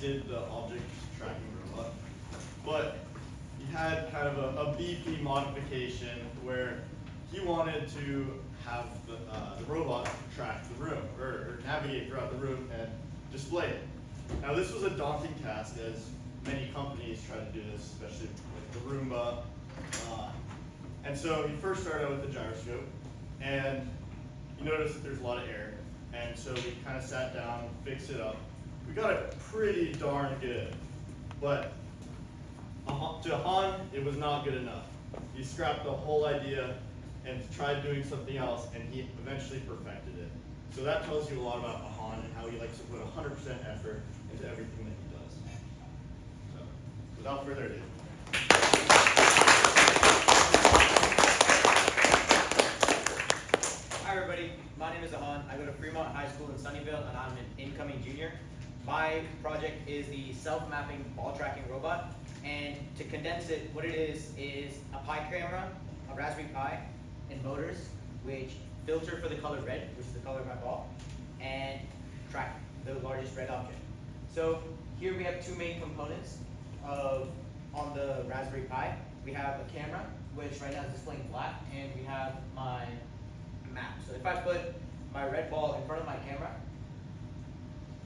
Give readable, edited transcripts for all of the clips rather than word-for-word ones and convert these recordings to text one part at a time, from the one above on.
did the object tracking robot, but he had kind of a beefy modification where he wanted to have the robot track the room or navigate throughout the room and display it. Now this was a daunting task as many companies try to do this, especially with the Roomba. And so he first started out with the gyroscope, and you notice that there's a lot of error. And so we kind of sat down, fixed it up. We got it pretty darn good, but to Ahaan, it was not good enough. He scrapped the whole idea and tried doing something else, and he eventually perfected it. So that tells you a lot about Ahaan and how he likes to put 100% effort into everything that he does. So, without further ado. Hi everybody, my name is Ahaan. I go to Fremont High School in Sunnyvale and I'm an incoming junior. My project is the self-mapping ball tracking robot, and to condense it, what it is a Pi camera, a Raspberry Pi, and motors which filter for the color red, which is the color of my ball, and track the largest red object. So here we have two main components on the Raspberry Pi. We have a camera, which right now is displaying black, and we have my map. So if I put my red ball in front of my camera,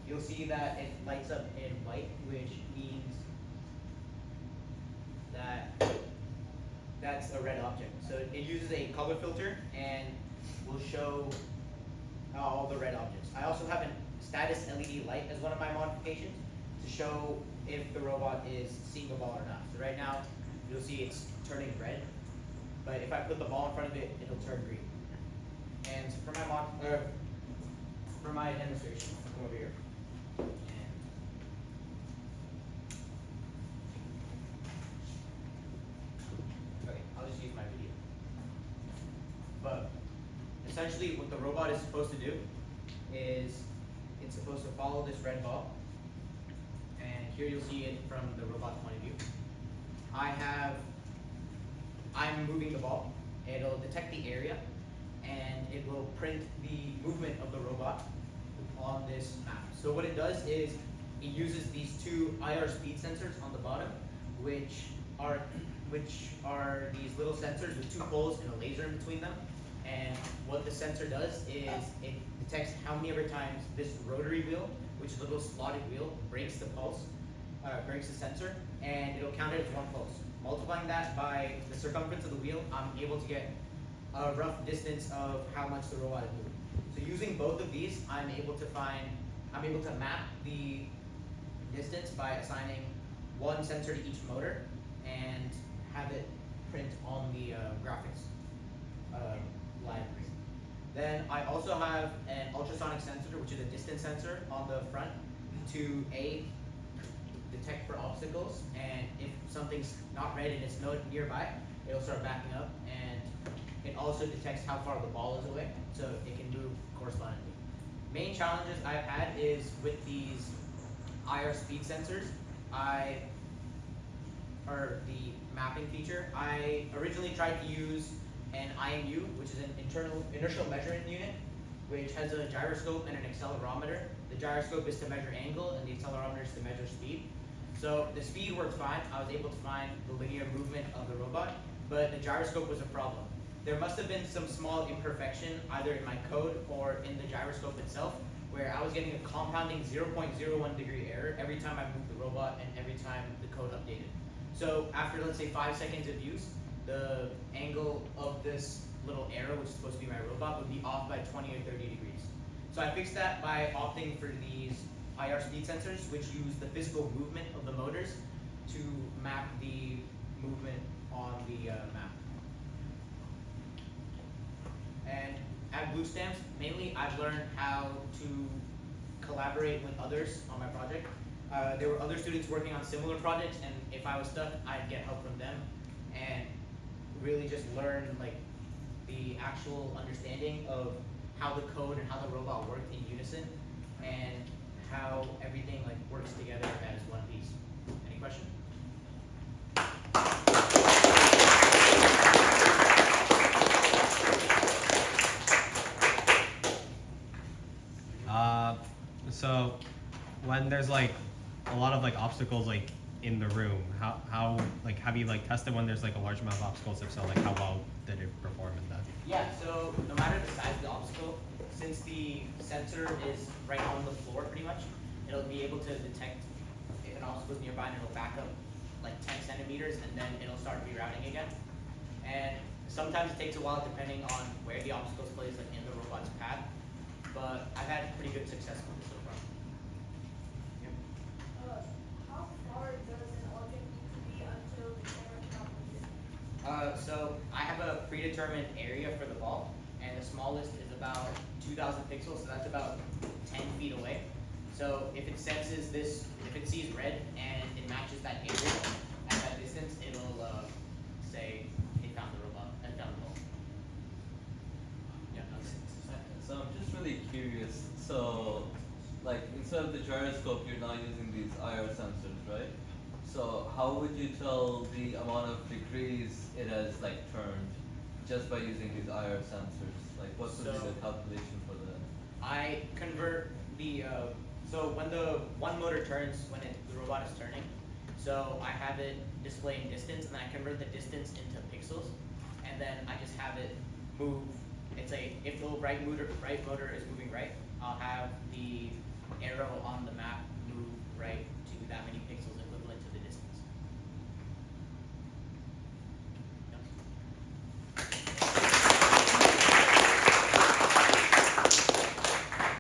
you'll see that it lights up in white, which means that that's a red object. So it uses a color filter and will show all the red objects. I also have a status LED light as one of my modifications to show if the robot is seeing a ball or not. So right now, you'll see it's turning red, but if I put the ball in front of it, it'll turn green. And for my demonstration, I'll come over here. Okay, I'll just use my video. But essentially, what the robot is supposed to do is it's supposed to follow this red ball. And here you'll see it from the robot's point of view. I'm moving the ball. It'll detect the area, and it will print the movement of the robot on this map. So what it does is it uses these two IR speed sensors on the bottom, which are these little sensors with two poles and a laser in between them. And what the sensor does is it detects how many ever times this rotary wheel, which is a little slotted wheel, breaks the breaks the sensor, and it'll count it as one pulse. Multiplying that by the circumference of the wheel, I'm able to get a rough distance of how much the robot is moving. So using both of these, I'm able to map the distance by assigning one sensor to each motor and have it print on the graphics library. Then I also have an ultrasonic sensor, which is a distance sensor on the front to detect for obstacles, and if something's not red and it's nearby, it'll start backing up, and it also detects how far the ball is away, so it can move correspondingly. Main challenges I've had is with these IR speed sensors, or the mapping feature. I originally tried to use an IMU, which is an inertial measurement unit, which has a gyroscope and an accelerometer. The gyroscope is to measure angle, and the accelerometer is to measure speed. So the speed worked fine. I was able to find the linear movement of the robot, but the gyroscope was a problem. There must have been some small imperfection either in my code or in the gyroscope itself, where I was getting a compounding 0.01 degree error every time I moved the robot and every time the code updated. So after, let's say, 5 seconds of use, the angle of this little arrow, which is supposed to be my robot, would be off by 20 or 30 degrees. So I fixed that by opting for these IR speed sensors, which use the physical movement of the motors to map the movement on the map. And at Blue Stamps, mainly I've learned how to collaborate with others on my project. There were other students working on similar projects, and if I was stuck, I'd get help from them and really just learn like the actual understanding of how the code and how the robot worked in unison, and how everything like works together as one piece. Any question? So when there's like a lot of like obstacles like in the room. How like have you like tested when there's like a large amount of obstacles? If so, like how well did it perform in that? Yeah, so no matter the size of the obstacle, since the sensor is right on the floor pretty much, it'll be able to detect if an obstacle is nearby and it'll back up like 10 centimeters and then it'll start rerouting again. And sometimes it takes a while depending on where the obstacle is placed like in the robot's path, but I've had pretty good success with it so far. Yep. How far does an object need to be until the camera cannot move it? So I have a predetermined area for the ball, and the smallest is about 2,000 pixels, so that's about 10 feet away. So if it senses this, if it sees red and it matches that area at that distance, it'll say it found the robot, it found the ball. Yeah, that's it. So I'm just really curious. So, like instead of the gyroscope, you're now using these IR sensors, right? So how would you tell the amount of degrees it has like turned just by using these IR sensors? Like what would be So- the calculation for that? I convert the so when the one motor turns when the robot is turning, so I have it displaying distance and then I convert the distance into pixels, and then I just have it move. It's a if the right motor is moving right, I'll have the arrow on the map move right